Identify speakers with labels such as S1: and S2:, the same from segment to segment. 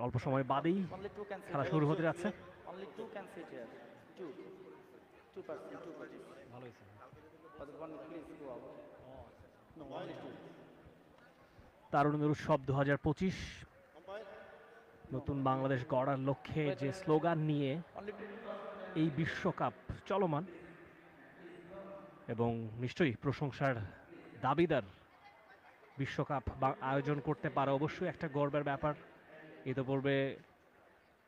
S1: অল্প সময় বাদেই
S2: Only two can sit
S1: খেলা
S2: here.
S1: শুরু হতে যাচ্ছে।
S2: Only two can sit here. Two. Two person, two parties.
S1: ভালো হয়েছে।
S2: Other one, please go out. No, only two.
S1: তারুণ্যের উৎসব 2025 নতুন বাংলাদেশ গড়ার লক্ষ্যে
S2: Wait.
S1: যে স্লোগান নিয়ে
S2: Only two.
S1: এই বিশ্বকাপ চলমান এবং নিশ্চয়ই প্রশংসার দাবিদার বিশ্বকাপ আয়োজন করতে পারে অবশ্যই একটা গর্বের ব্যাপার। ইতিপূর্বে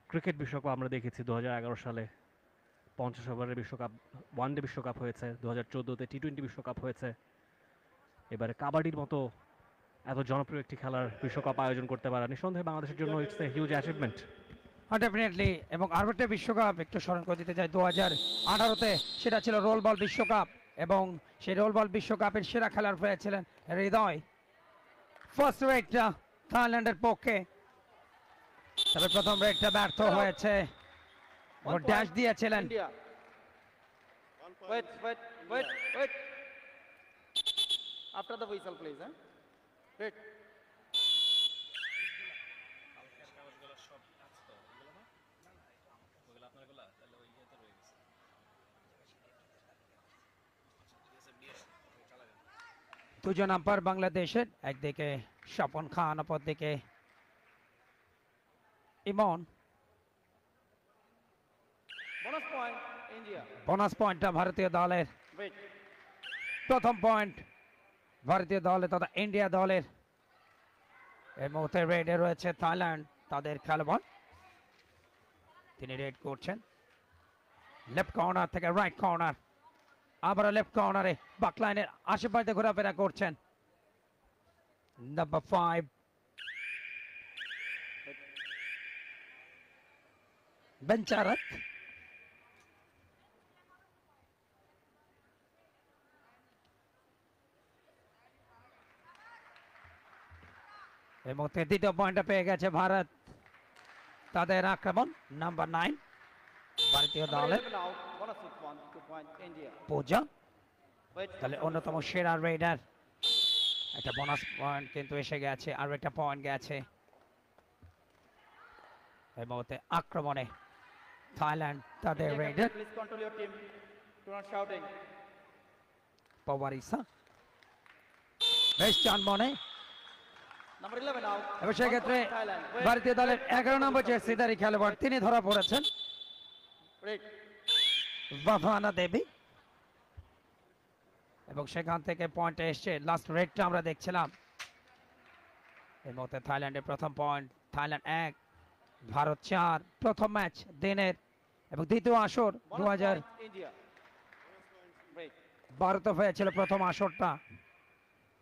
S1: ক্রিকেট বিশ্বকাপ আমরা দেখেছি 2011 সালে 50 ওভারের বিশ্বকাপ, ওয়ানডে বিশ্বকাপ হয়েছে, 2014-তে টি-20 বিশ্বকাপ হয়েছে। এবারে কাবাডির মতো এত জনপ্রিয় একটি খেলার বিশ্বকাপ আয়োজন করতে পারা নিঃসন্দেহে বাংলাদেশের জন্য it's a huge achievement.
S3: Definitely. এবং আরও একটা বিশ্বকাপ একটু স্মরণ করে দিতে চাই, 2018-তে সেটা ছিল রোল বল বিশ্বকাপ, এবং সেই রোল বল বিশ্বকাপের সেরা খেলার হয়েছিলেন হৃদয়। ফার্স্ট রেটটা থাইল্যান্ডের পক্ষে, তবে প্রথম রেটটা ব্যর্থ হয়েছে, ও ড্যাশ দিয়েছিলেন।
S2: India. Wait. After the whistle, please. Wait.
S3: দুজন আম্পায়ার বাংলাদেশের, একদিকে স্বপন খান, অপরদিকে ইমন।
S2: Bonus point, India.
S3: বোনাস পয়েন্টটা ভারতীয় দলের,
S2: Wait.
S3: প্রথম পয়েন্ট ভারতীয় দলের তথা ইন্ডিয়া দলের। এই মুহূর্তে রেডে রয়েছে থাইল্যান্ড, তাদের খেলোয়াড়, তিনি রেড করছেন লেফট কর্নার থেকে রাইট কর্নার, আবার লেফট কর্নারে বাকলাইনের আশেপাশে ঘোরাফেরা করছেন নাম্বার 5 বেঞ্চারত। এই মুহূর্তে দ্বিতীয় পয়েন্টটা পেয়ে গেছে ভারত, তাদের আক্রমণ নাম্বার 9 ভারতীয়
S2: Number
S3: দলের
S2: 11 out. Bonus with 1, 2 point, India.
S3: Puja,
S2: Wait.
S3: তাহলে অন্যতম সেরা রেডার। একটা বোনাস পয়েন্ট কিন্তু এসে গেছে, আর একটা পয়েন্ট গেছে। এই মুহূর্তে আক্রমণে থাইল্যান্ড, তাদের
S2: India
S3: raider
S2: captain, please control your team. Do not shouting.
S3: পওয়ারিসা বেশ চানমনে।
S2: Number 11 out.
S3: এবং
S2: 1
S3: সেক্ষেত্রে
S2: point, Thailand. Wait.
S3: ভারতীয় দলের 11 নম্বর জার্সিধারী খেলোয়াড় তিনি ধরা পড়েছেন,
S2: Wait.
S3: ভাভানা দেবী, এবং সেখান থেকে পয়েন্ট এসছে। লাস্ট রেডটা আমরা দেখছিলাম। এই মুহূর্তে থাইল্যান্ডের প্রথম পয়েন্ট, থাইল্যান্ড 1 ভারত 4। প্রথম ম্যাচ দিনের এবং দ্বিতীয় আসর
S2: Bonus
S3: 2012
S2: point, India. Wait.
S3: হয়েছিল প্রথম আসরটা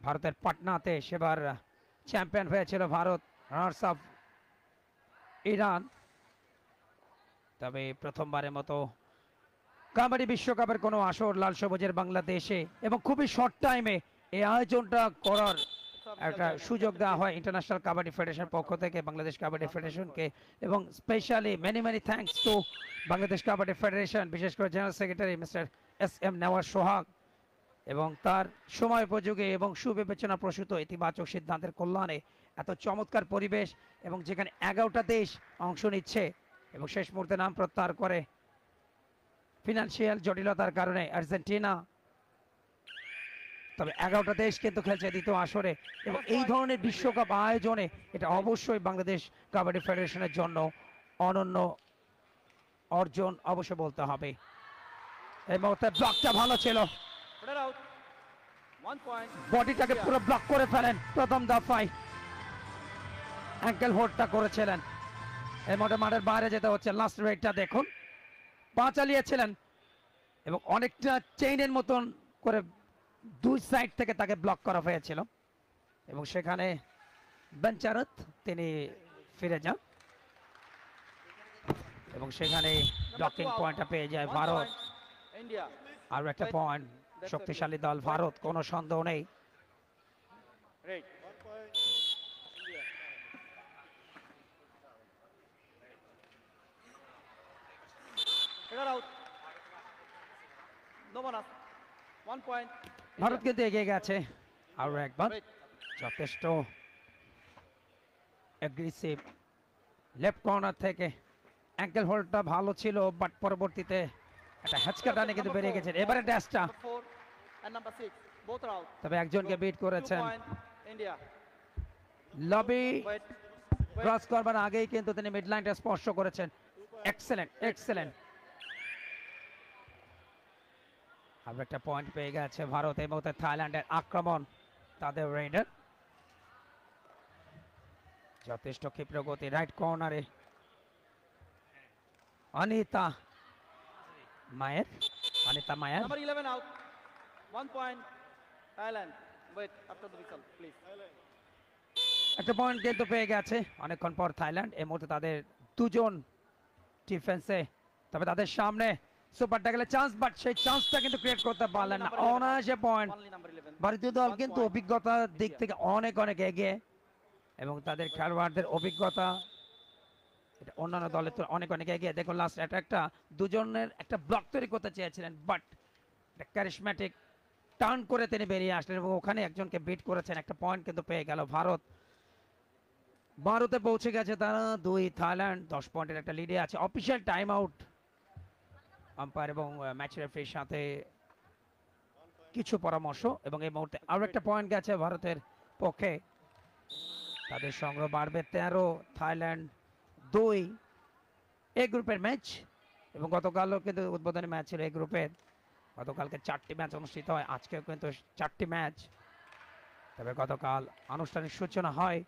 S3: ভারতের পাটনাতে, সেবার চ্যাম্পিয়ন হয়েছিল ভারত, রানার্স আপ ইরান। তবে প্রথমবারের মতো কাবাডি বিশ্বকাপের কোনো আসর লাল সবুজের বাংলাদেশে, এবং খুবই শর্ট টাইমে এই আয়োজনটা করার একটা সুযোগ দেওয়া হয় ইন্টারন্যাশনাল কাবাডি ফেডারেশনের পক্ষ থেকে বাংলাদেশ কাবাডি ফেডারেশনকে। এবং specially many thanks to Bangladesh kabaddi federation, বিশেষ করে general secretary mister SM Nawaz Sohag, এবং তার সময় উপযোগী এবং সুবিবেচনা প্রসূত ইতিবাচক সিদ্ধান্তের কল্যাণে এত চমৎকার পরিবেশ, এবং যেখানে 11টা দেশ অংশ নিচ্ছে, এবং শেষ মুহূর্তে নাম প্রত্যাহার করে ফিনান্সিয়াল জটিলতার কারণে আর্জেন্টিনা। তবে 11টা দেশ কিন্তু খেলছে দ্বিতীয় আসরে, এবং এই ধরনের বিশ্বকাপ আয়োজনে এটা অবশ্যই বাংলাদেশ কাবাডি ফেডারেশনের জন্য অনন্য অর্জন অবশ্য বলতে হবে। এই মুহূর্তে ব্লকটা ভালো ছিল,
S2: Put it out. 1 point.
S3: বডিটাকে
S2: India.
S3: পুরো ব্লক করে ফেলেন প্রথম দফায়, অ্যাঙ্কেল হোল্ডটা করেছিলেন। এই মুহূর্তে মাঠের বাইরে যেতে হচ্ছে। লাস্ট রেডটা দেখুন, পা চালিয়েছিলেন এবং অনেকটা চেইনের মতন করে দুই সাইড থেকে তাকে ব্লক করা হয়েছিল, এবং সেখানে বেঞ্চারত তিনি ফিরে যান, এবং সেখানে ব্লকিং পয়েন্টটা পেয়ে যায়
S2: 1
S3: ভারত।
S2: point, India.
S3: আর একটা পয়েন্ট, শক্তিশালী দল ভারত, কোনো সন্দেহ নেই।
S2: Right. Figure out. No bonus. 1 point.
S3: Bharat কিন্তু এগিয়ে গেছে আরো একবার
S2: Wait.
S3: যথেষ্ট অ্যাগ্রেসিভ লেফট কর্নার থেকে অ্যাঙ্কেল হোল্ডটা ভালো ছিল, বাট পরবর্তীতে একটা হ্যাচকা টানে কিন্তু বেরিয়ে গেছেন। এবারে ড্যাশটা,
S2: Number 4 and number 6. Both are out.
S3: তবে একজনকে বিট
S2: 2
S3: করেছেন।
S2: point India.
S3: Lobby
S2: Wait.
S3: Cross করবার আগেই কিন্তু তিনি মিড লাইনটা স্পর্শ করেছেন। Excellent, excellent. আর একটা পয়েন্ট পেয়ে গেছে ভারত। এই মুহূর্তে থাইল্যান্ডের আক্রমণ, তাদের রেডার যথেষ্ট ক্ষিপ্র গতি। রাইট কর্নারে অনিতা মায়ের, অনিতা মায়ের
S2: Number 11 out. 1 point Thailand. Wait, after the whistle, please.
S3: একটা পয়েন্ট কিন্তু পেয়ে গেছে অনেকক্ষণ পর থাইল্যান্ড। এই মুহূর্তে তাদের দুজন ডিফেন্সে, তবে তাদের সামনে সুপার ট্যাকলে চান্স, বাট সেই চান্সটা কিন্তু ক্রিয়েট করতে পারলেন না। অনায়াসে পয়েন্ট।
S2: Only number 11.
S3: ভারতীয় দল কিন্তু অভিজ্ঞতার দিক থেকে অনেক অনেক এগিয়ে, এবং তাদের খেলোয়াড়দের অভিজ্ঞতা এটা অন্যান্য দলের তো অনেক অনেক এগিয়ে। দেখুন লাস্ট অ্যাটাকটা দুজনের একটা ব্লক তৈরি করতে চেয়েছিলেন, বাট ক্যারিশম্যাটিক টার্ন করে তিনি বেরিয়ে আসলেন এবং ওখানে একজনকে বিট করেছেন। একটা পয়েন্ট কিন্তু পেয়ে গেল ভারত। ভারতে পৌঁছে গেছে তারা 2, থাইল্যান্ড 10 পয়েন্টের একটা লিডে আছে। অফিসিয়াল টাইম আউট আম্পায়ার এবং ম্যাচ রেফারির সাথে কিছু পরামর্শ, এবং এই মুহূর্তে আরো একটা পয়েন্ট গেছে ভারতের পক্ষে। তাদের সংগ্রহ বাড়বে 13, থাইল্যান্ড 2। এই গ্রুপের ম্যাচ, এবং গতকালও কিন্তু উদ্বোধনী ম্যাচ ছিল এই গ্রুপের। গতকালকে 4টি ম্যাচ অনুষ্ঠিত হয়, আজকেও কিন্তু 4টি ম্যাচ। তবে গতকাল আনুষ্ঠানিক সূচনা হয়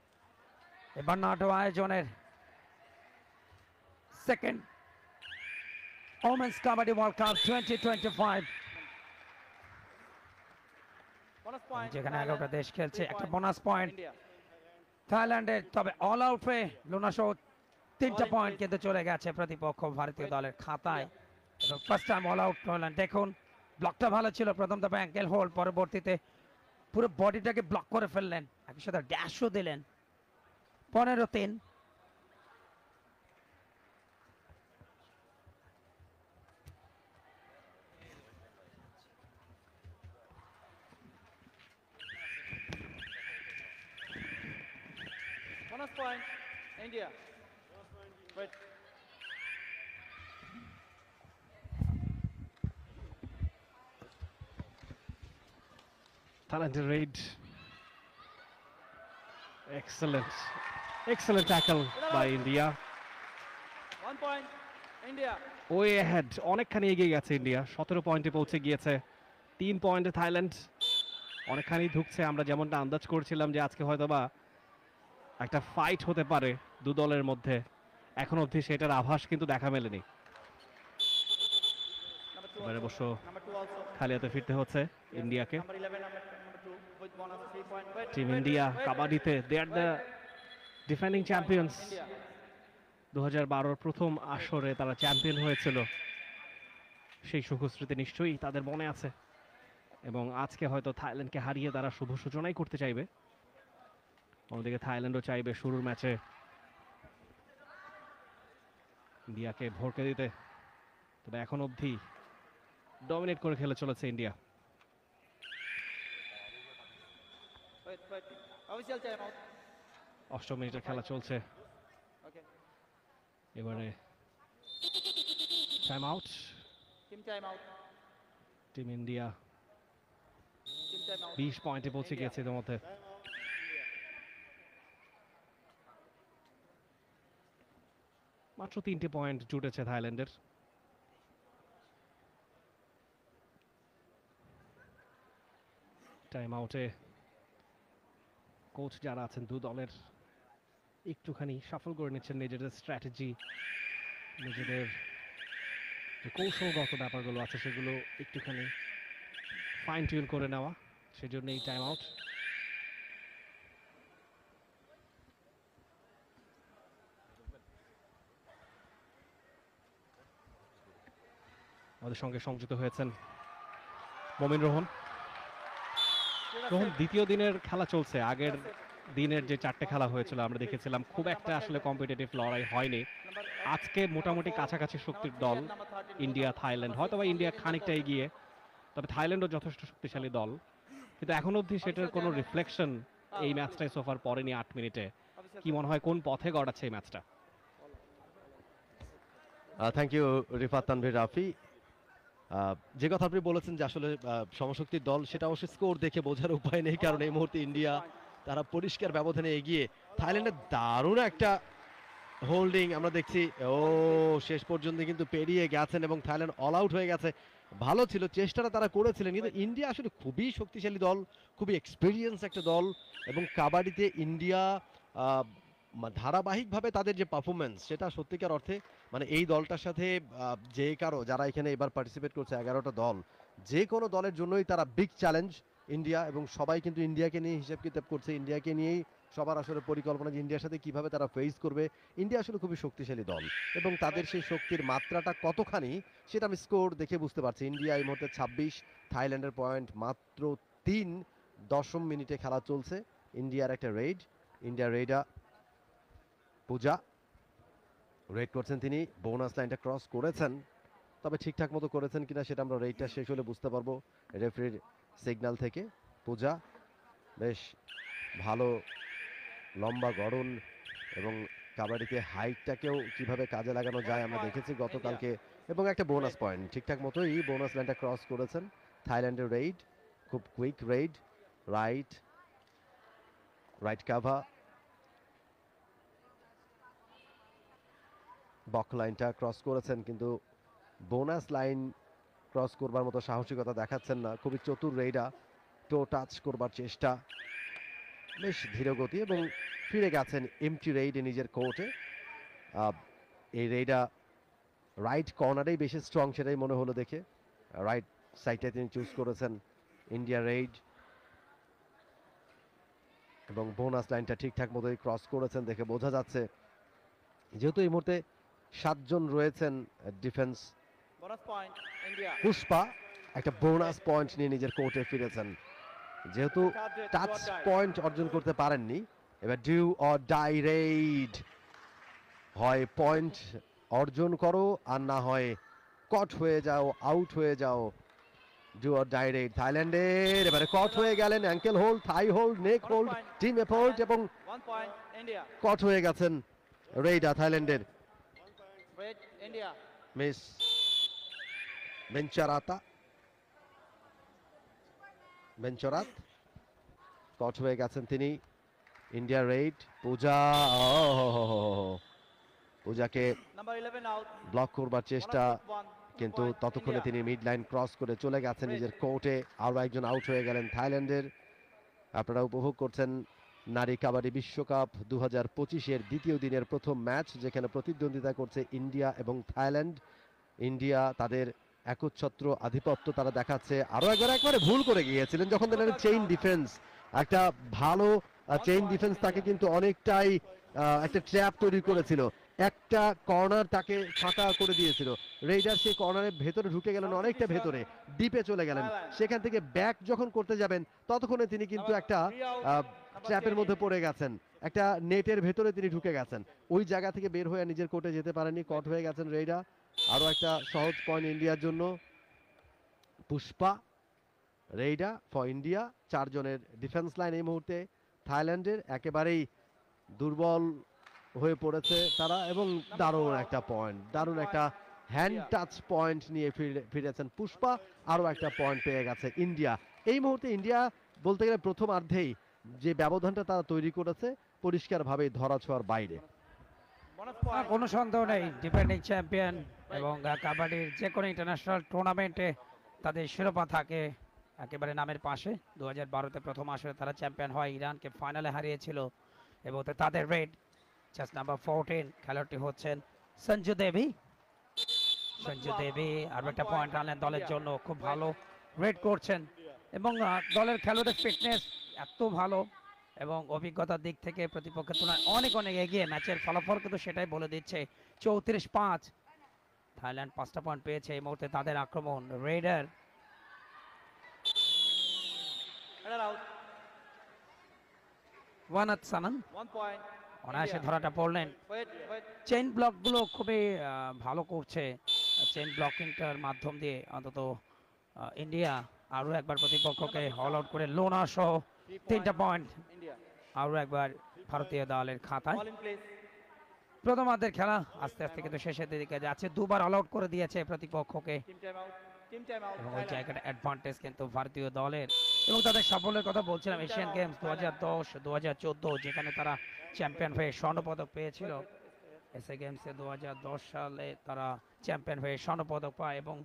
S3: এবার নাটো আয়োজনের second women's kabaddi world cup 2025,
S2: Bonus point.
S3: যেখানে
S2: Thailand.
S3: 11টা দেশ খেলছে।
S2: 3
S3: একটা
S2: point
S3: বোনাস পয়েন্ট
S2: India.
S3: থাইল্যান্ডের, তবে অল আউট হয়ে লুনা সহ 3টা পয়েন্ট কিন্তু চলে গেছে প্রতিপক্ষ ভারতীয় দলের খাতায়। এবং ফার্স্ট টাইম অল আউট হলেন। দেখুন ব্লকটা ভালো ছিল প্রথম দফা অ্যাঙ্কেল হোল্ড, পরবর্তীতে পুরো বডিটাকে ব্লক করে ফেললেন, একই সাথে ড্যাশও দিলেন। 15-3।
S2: Bonus point India. Wait.
S1: Talented raid. Excellent. Excellent tackle by India.
S2: 1 point India.
S1: Way ahead. অনেকখানি এগিয়ে গেছে ইন্ডিয়া। 17 পয়েন্টে পৌঁছে গিয়েছে। 3 পয়েন্টে থাইল্যান্ড অনেকখানি ধুকছে। আমরা যেমনটা আন্দাজ করছিলাম যে আজকে হয়তোবা একটা ফাইট হতে পারে দু দলের মধ্যে, এখন অবধি সেটার আভাস কিন্তু দেখা মেলেনি।
S2: Number 2
S1: এবারে
S2: also.
S1: অবশ্য
S2: Number 2 also.
S1: খালি হাতে ফিরতে হচ্ছে ইন্ডিয়াকে।
S2: Number 11, number 2 with bonus 3 point. Wait.
S1: Team
S2: wait,
S1: India
S2: wait,
S1: কাবাডিতে they are the defending champions.
S2: India.
S1: 2012 প্রথম আসরে তারা চ্যাম্পিয়ন হয়েছিল, সেই সুখস্মৃতি নিশ্চয়ই তাদের মনে আছে, এবং আজকে হয়তো থাইল্যান্ডকে হারিয়ে তারা শুভ সূচনাই করতে চাইবে। অন্যদিকে থাইল্যান্ডও চাইবে শুরুর ম্যাচে ইন্ডিয়াকে ভরকে দিতে, তবে এখন অবধি ডমিনেট করে খেলে চলেছে India.
S2: Wait, wait. Official time out.
S3: 8
S1: মিনিটের খেলা চলছে।
S2: Okay.
S1: এবারে time out.
S2: Team time out.
S1: Team India
S2: Team time out.
S1: 20 পয়েন্টে পৌঁছে গিয়েছে ইতিমধ্যে। মাত্র 3টে পয়েন্ট জুটেছে থাইল্যান্ডের। টাইম আউটে কোচ যারা আছেন দু দলের একটুখানি সাফল করে নিচ্ছেন নিজেদের স্ট্র্যাটেজি, নিজেদের যে কৌশলগত ব্যাপারগুলো আছে সেগুলো একটুখানি ফাইন টিউন করে নেওয়া, সেজন্য এই টাইম আউট। আমাদের সঙ্গে সংযুক্ত হয়েছেন মমিন রোহন। রোহন, দ্বিতীয় দিনের খেলা চলছে। আগের দিনের যে 4টে খেলা হয়েছিল আমরা দেখেছিলাম খুব একটা আসলে কম্পিটিটিভ লড়াই হয়নি। আজকে মোটামুটি কাছাকাছি শক্তির দল ইন্ডিয়া থাইল্যান্ড, হয়তো বা ইন্ডিয়া খানিকটা এগিয়ে, তবে থাইল্যান্ডও যথেষ্ট শক্তিশালী দল। কিন্তু এখন অবধি সেটার কোনো রিফ্লেকশন এই ম্যাচটায় সোফার পড়েনি 8 মিনিটে। কি মনে হয় কোন পথে গড়াচ্ছে এই ম্যাচটা?
S4: Thank you Rifat Tanvir Rafi. যে কথা আপনি বলেছেন যে আসলে সমশক্তির দল, সেটা অবশ্যই স্কোর দেখে বোঝার উপায় নেই, কারণ এই মুহূর্তে ইন্ডিয়া তারা পরিষ্কার ব্যবধানে এগিয়ে। থাইল্যান্ডের দারুণ একটা হোল্ডিং আমরা দেখছি, ও শেষ পর্যন্ত কিন্তু পেরিয়ে গেছেন এবং থাইল্যান্ড অল আউট হয়ে গেছে। ভালো ছিল, চেষ্টাটা তারা করেছিলেন, কিন্তু ইন্ডিয়া আসলে খুবই শক্তিশালী দল, খুবই এক্সপিরিয়েন্স একটা দল। এবং কাবাডিতে ইন্ডিয়া ধারাবাহিকভাবে তাদের যে পারফরমেন্স, সেটা সত্যিকার অর্থে মানে এই দলটার সাথে যে কারো যারা এখানে এবার পার্টিসিপেট করছে 11টা দল, যে কোনো দলের জন্যই তারা বিগ চ্যালেঞ্জ ইন্ডিয়া। এবং সবাই কিন্তু ইন্ডিয়াকে নিয়ে হিসাব কিতাব করছে, ইন্ডিয়াকে নিয়েই সবার আসলে পরিকল্পনা যে ইন্ডিয়ার সাথে কিভাবে তারা ফেস করবে। ইন্ডিয়া আসলে খুবই শক্তিশালী দল এবং তাদের সেই শক্তির মাত্রাটা কতখানি সেটা আমি স্কোর দেখে বুঝতে পারছি। ইন্ডিয়া এই মুহূর্তে 26, থাইল্যান্ডের পয়েন্ট মাত্র 3। 10 মিনিটে খেলা চলছে। ইন্ডিয়ার একটা রেড, ইন্ডিয়া রেডা পূজা রেড করছেন, তিনি বোনাস লাইনটা ক্রস করেছেন, তবে ঠিকঠাক মতো করেছেন কিনা সেটা আমরা রেডটা শেষ হলে বুঝতে পারবো রেফারির সিগন্যাল থেকে। পূজা বেশ ভালো লম্বা গড়ন এবং কাবাডিতে হাইটটাকেও কিভাবে কাজে লাগানো যায় আমরা দেখেছি গতকালকে, এবং একটা বোনাস পয়েন্ট ঠিকঠাক মতোই বোনাস লাইনটা ক্রস করেছেন। থাইল্যান্ডের রেড, খুব কুইক রেড, রাইট কাভা, বক লাইনটা ক্রস করেছেন, কিন্তু বোনাস লাইন ক্রস করবার মতো সাহসিকতা দেখাচ্ছেন না। খুবই চতুর রেইডা, টো টাচ করবার চেষ্টা, বেশ ধীরগতি, এবং ফিরে গেছেন এমটি রেইডে নিজের কোর্টে। এই রেইডা রাইট কর্নারেই বেশি স্ট্রং, সেটাই মনে হলো দেখে। রাইট সাইডে তিনি চুজ করেছেন ইন্ডিয়া রেইড, এবং বোনাস লাইনটা ঠিকঠাক মতোই ক্রস করেছেন দেখে বোঝা যাচ্ছে। যেহেতু এই মুহূর্তে 7 জন রয়েছেন defence,
S2: bonus point India.
S4: Pushpa একটা বোনাস পয়েন্ট নিয়ে নিজের কোর্টে ফিরেছেন। যেহেতু টাচ পয়েন্ট অর্জন করতে পারেননি, এবার ডিউ অর ডাই রেইড, হয় পয়েন্ট অর্জন করো আর না হয় কট হয়ে যাও, আউট হয়ে যাও। ডিউ অর ডাই রেইড থাইল্যান্ডের, এবারে কট হয়ে গেলেন, অ্যাঙ্কেল হোল্ড, থাই হোল্ড, নেক হোল্ড, টিম এফোর্ট, এবং
S2: 1 point India.
S4: কট হয়ে গেছেন রেইডা থাইল্যান্ডের।
S2: Red India.
S4: মিস বেঞ্চরাত কট হয়ে গেছেন তিনি। ইন্ডিয়া রেড, পূজাকে
S2: Number 11 out.
S4: ব্লক করবার চেষ্টা,
S2: Bonus point, 2
S4: কিন্তু
S2: point
S4: ততক্ষণে
S2: India.
S4: তিনি মিড লাইন ক্রস করে চলে গেছেন নিজের কোর্টে। আরো একজন আউট হয়ে গেলেন থাইল্যান্ডের। আপনারা উপভোগ করছেন নারী কাবাডি বিশ্বকাপ 2025-এর দ্বিতীয় দিনের প্রথম ম্যাচ, যেখানে প্রতিদ্বন্দ্বিতা করছে ইন্ডিয়া এবং থাইল্যান্ড। ইন্ডিয়া তাদের একচ্ছত্র আধিপত্য তারা দেখাচ্ছে। আরো একবারে ভুল করে গিয়েছিলেন যখন দেখলেন চেইন ডিফেন্স, একটা ভালো চেইন ডিফেন্স তাকে কিন্তু অনেকটাই একটা ট্র্যাপ তৈরি করেছিল। একটা কর্নার তাকে ফাঁকা করে দিয়েছিল, রেইডার সেই কর্নারের ভেতরে ঢুকে গেলেন, অনেকটা ভেতরে ডিপে চলে গেলেন। সেখান থেকে ব্যাক যখন করতে যাবেন ততক্ষণে তিনি কিন্তু একটা ট্র্যাপের মধ্যে পড়ে গেছেন, একটা নেটের ভেতরে তিনি ঢুকে গেছেন। ওই জায়গা থেকে বের হয়ে নিজের কোর্টে যেতে পারেননি, কট হয়ে গেছেন রেইডা। আরো একটা সহজ পয়েন্ট ইন্ডিয়ার জন্য। পুষ্পা, রেইডা ফর ইন্ডিয়া, 4 জনের ডিফেন্স লাইন এই মুহূর্তে থাইল্যান্ডের একেবারেই দুর্বল হয়ে পড়েছে তারা, এবং দারুণ একটা পয়েন্ট, দারুণ একটা হ্যান্ড টাচ পয়েন্ট নিয়ে ফিরেছেন পুষ্পা। আরো একটা পয়েন্ট পেয়ে গেছে ইন্ডিয়া। এই মুহূর্তে ইন্ডিয়া বলতে গেলে প্রথমার্ধেই যে ব্যবধানটা তারা তৈরি করেছে পরিষ্কারভাবে ধরাছোঁয়ার বাইরে।
S2: Bonus point.
S3: কোনো সন্দেহ নেই, ডিফেন্ডিং চ্যাম্পিয়ন এবং কাবাডির যে কোনো ইন্টারন্যাশনাল টুর্নামেন্টে তাদের শিরোপা থাকে একেবারে নামের পাশে। 2012-তে প্রথম আসরে তারা চ্যাম্পিয়ন হয়, ইরানকে ফাইনালে হারিয়েছিল। এবং তাদের রেড জাস্ট নাম্বার 14 খেলোয়াড়টি হচ্ছেন সঞ্জু দেবী। সঞ্জু দেবী আরও একটা পয়েন্ট আনলেন দলের জন্য, খুব ভালো রেড করছেন। এবং দলের খেলোয়াড়ের ফিটনেস এত ভালো এবং অভিজ্ঞতার দিক থেকে প্রতিপক্ষের তুলনায় অনেক অনেক এগিয়ে। ম্যাচের ফলাফল কিন্তু সেটাই বলে দিচ্ছে, 34-5 থাইল্যান্ড 5টা পয়েন্ট পেয়েছে। এই মুহূর্তে তাদের আক্রমণ, রেডার
S2: Header out.
S3: ওয়ানাত সানান
S2: 1 point.
S3: অনায়াসে
S2: India.
S3: ধরাটা পড়লেন।
S2: Wait.
S3: চেইন ব্লকগুলো খুবই ভালো করছে, চেইন ব্লকিংটার মাধ্যম দিয়ে অন্তত ইন্ডিয়া আরো একবার প্রতিপক্ষকে অল আউট করে লোনা সহ 3টা পয়েন্ট
S2: India.
S3: আরো একবার ভারতীয় দলের খাতায়।
S2: Ball in place.
S3: প্রথমার্ধের খেলা আস্তে আস্তে কিন্তু শেষের দিকে যাচ্ছে, দুবার অল আউট করে দিয়েছে প্রতিপক্ষকে
S2: Team timeout. Team timeout.
S3: এবং ওই
S2: Thailand.
S3: জায়গাটা অ্যাডভান্টেজ কিন্তু ভারতীয় দলের। এবং তাদের সাফল্যের কথা বলছিলাম এশিয়ান গেমস 2010, 2014 যেখানে তারা চ্যাম্পিয়ন হয়ে স্বর্ণপদক পেয়েছিল। এসএ গেমসে 2010 সালে তারা চ্যাম্পিয়ন হয়ে স্বর্ণপদক পায় এবং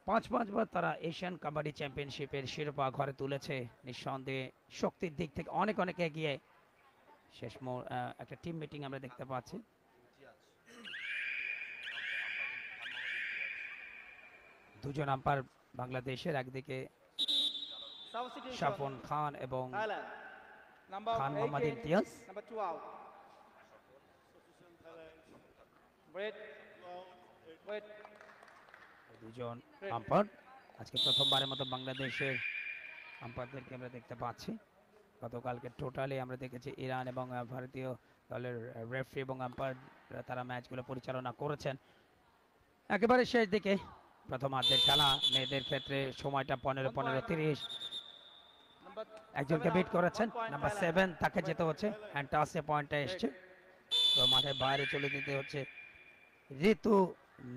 S3: পাঁচবার তারা এশিয়ান কাবাডি চ্যাম্পিয়নশিপের শিরোপা ঘরে তুলেছে। নিঃসন্দেহে শক্তির দিক থেকে অনেক অনেক এগিয়ে। শেষ একটা টিম মিটিং আমরা দেখতে পাচ্ছি। দুজন আম্পায়ার বাংলাদেশের, একদিকে
S2: Substitution.
S3: সাফন খান এবং
S2: Thailand. Number
S3: Khan
S2: 8
S3: Mohammad
S2: in.
S3: Imtiaz.
S2: Number 2 out. Wait. Wait.
S3: দুজন আম্পায়ার আজকে প্রথমবারের মতো বাংলাদেশের আম্পায়ারদেরকে আমরা দেখতে পাচ্ছি। গতকালকে টোটালি আমরা দেখেছি ইরান এবং ভারতীয় দলের রেফারি এবং আম্পায়ার তারা ম্যাচগুলো পরিচালনা করেছেন। একেবারে শেষ দিকে প্রথমার্ধের খেলা মেয়েদের ক্ষেত্রে সময়টা 15-15-30।
S2: Number
S3: একজনকে
S2: 7
S3: বিট
S2: out.
S3: করেছেন
S2: 1 point
S3: নাম্বার
S2: Thailand.
S3: 7, তাকে যেতে হচ্ছে হ্যান্ড টাসে পয়েন্টটা এসছে। তো মাঠের বাইরে চলে দিতে হচ্ছে ঋতু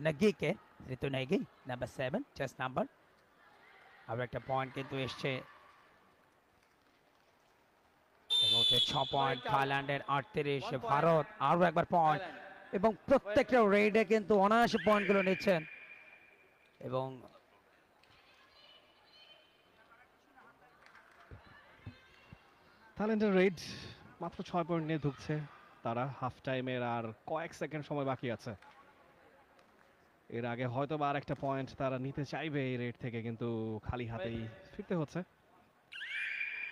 S3: নেগিকে, ঋতু নেগি নাম্বার 7 চেস্ট নাম্বার। আবার একটা পয়েন্ট কিন্তু এসছে এবং 6 পয়েন্ট থাইল্যান্ডের 38, ভারত আরো একবার পয়েন্ট
S2: Thailand.
S3: এবং প্রত্যেকটা রেডে কিন্তু অনায়াসে পয়েন্টগুলো নিচ্ছেন এবং
S1: থাইল্যান্ডের রেড মাত্র 6 পয়েন্ট নিয়ে ঢুকছে তারা। হাফ টাইমের আর কয়েক সেকেন্ড সময় বাকি আছে। এর আগে হয়তো বা আর একটা পয়েন্ট তারা নিতে চাইবে এই রেড থেকে, কিন্তু খালি হাতেই ফিরতে হচ্ছে।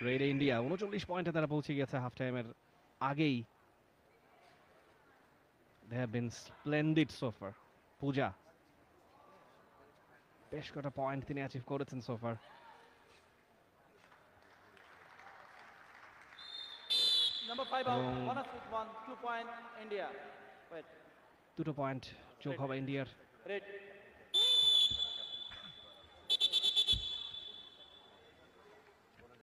S1: রেডে ইন্ডিয়া 39 পয়েন্টে তারা পৌঁছে গেছে হাফ টাইমের আগেই। They have been splendid so far. Pooja বেশ কটা পয়েন্ট তিনি অ্যাচিভ করেছেন so far.
S2: Number 5 out.
S1: Oh.
S2: 1 with 1. 2 point India. Wait.
S1: দুটো পয়েন্ট যোগ হবে ইন্ডিয়ার।
S2: Red.